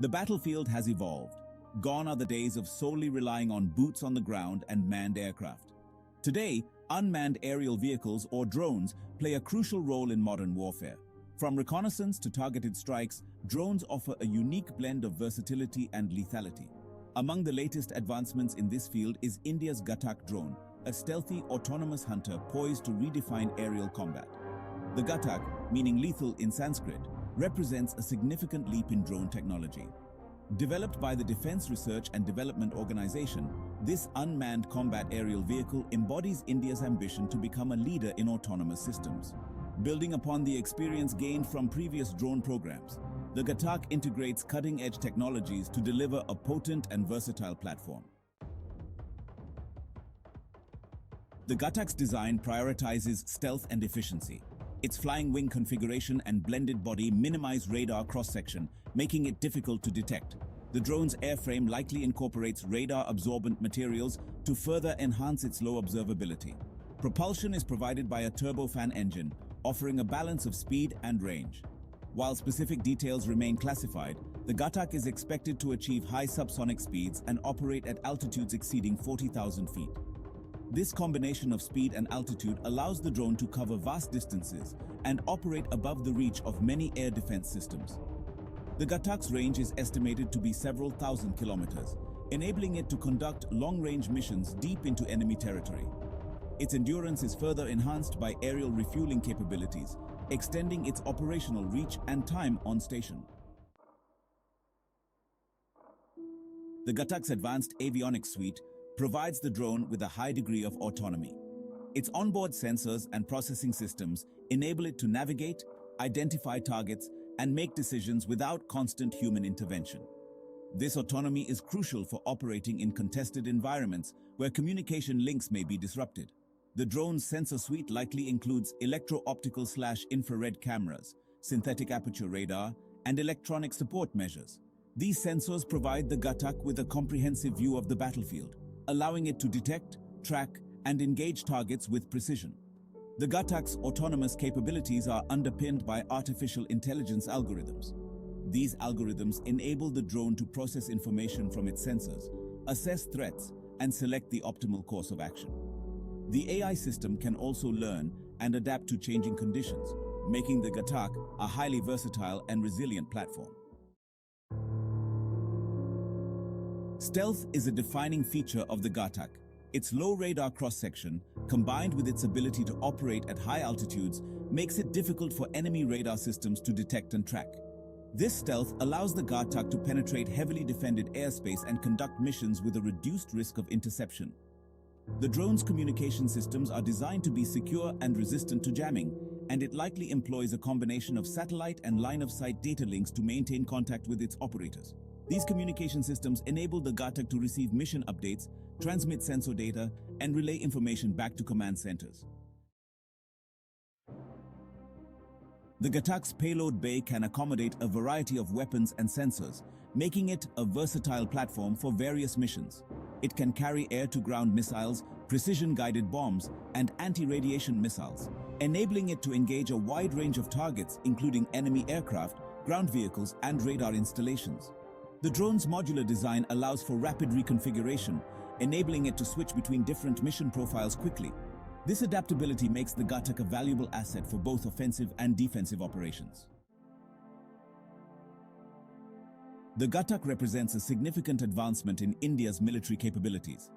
The battlefield has evolved. Gone are the days of solely relying on boots on the ground and manned aircraft. Today, unmanned aerial vehicles or drones play a crucial role in modern warfare. From reconnaissance to targeted strikes, drones offer a unique blend of versatility and lethality. Among the latest advancements in this field is India's Ghatak drone, a stealthy, autonomous hunter poised to redefine aerial combat. The Ghatak, meaning lethal in Sanskrit, represents a significant leap in drone technology. Developed by the Defense Research and Development Organization, this unmanned combat aerial vehicle embodies India's ambition to become a leader in autonomous systems. Building upon the experience gained from previous drone programs, the Ghatak integrates cutting-edge technologies to deliver a potent and versatile platform. The Ghatak's design prioritizes stealth and efficiency. Its flying wing configuration and blended body minimize radar cross-section, making it difficult to detect. The drone's airframe likely incorporates radar-absorbent materials to further enhance its low observability. Propulsion is provided by a turbofan engine, offering a balance of speed and range. While specific details remain classified, the Ghatak is expected to achieve high subsonic speeds and operate at altitudes exceeding 40,000 feet. This combination of speed and altitude allows the drone to cover vast distances and operate above the reach of many air defense systems. The Ghatak's range is estimated to be several thousand kilometers, enabling it to conduct long-range missions deep into enemy territory. Its endurance is further enhanced by aerial refueling capabilities, extending its operational reach and time on station. The Ghatak's advanced avionics suite provides the drone with a high degree of autonomy. Its onboard sensors and processing systems enable it to navigate, identify targets, and make decisions without constant human intervention. This autonomy is crucial for operating in contested environments where communication links may be disrupted. The drone's sensor suite likely includes electro-optical/infrared cameras, synthetic aperture radar, and electronic support measures. These sensors provide the Ghatak with a comprehensive view of the battlefield, allowing it to detect, track, and engage targets with precision. The Ghatak's autonomous capabilities are underpinned by artificial intelligence algorithms. These algorithms enable the drone to process information from its sensors, assess threats, and select the optimal course of action. The AI system can also learn and adapt to changing conditions, making the Ghatak a highly versatile and resilient platform. Stealth is a defining feature of the Ghatak. Its low radar cross-section, combined with its ability to operate at high altitudes, makes it difficult for enemy radar systems to detect and track. This stealth allows the Ghatak to penetrate heavily defended airspace and conduct missions with a reduced risk of interception. The drone's communication systems are designed to be secure and resistant to jamming, and it likely employs a combination of satellite and line-of-sight data links to maintain contact with its operators. These communication systems enable the Ghatak to receive mission updates, transmit sensor data, and relay information back to command centers. The Ghatak's payload bay can accommodate a variety of weapons and sensors, making it a versatile platform for various missions. It can carry air-to-ground missiles, precision-guided bombs, and anti-radiation missiles, enabling it to engage a wide range of targets, including enemy aircraft, ground vehicles, and radar installations. The drone's modular design allows for rapid reconfiguration, enabling it to switch between different mission profiles quickly. This adaptability makes the Ghatak a valuable asset for both offensive and defensive operations. The Ghatak represents a significant advancement in India's military capabilities.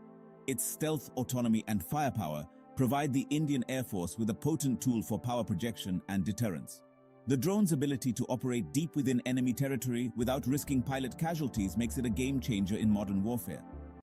Its stealth, autonomy, and firepower provide the Indian Air Force with a potent tool for power projection and deterrence. The drone's ability to operate deep within enemy territory without risking pilot casualties makes it a game changer in modern warfare.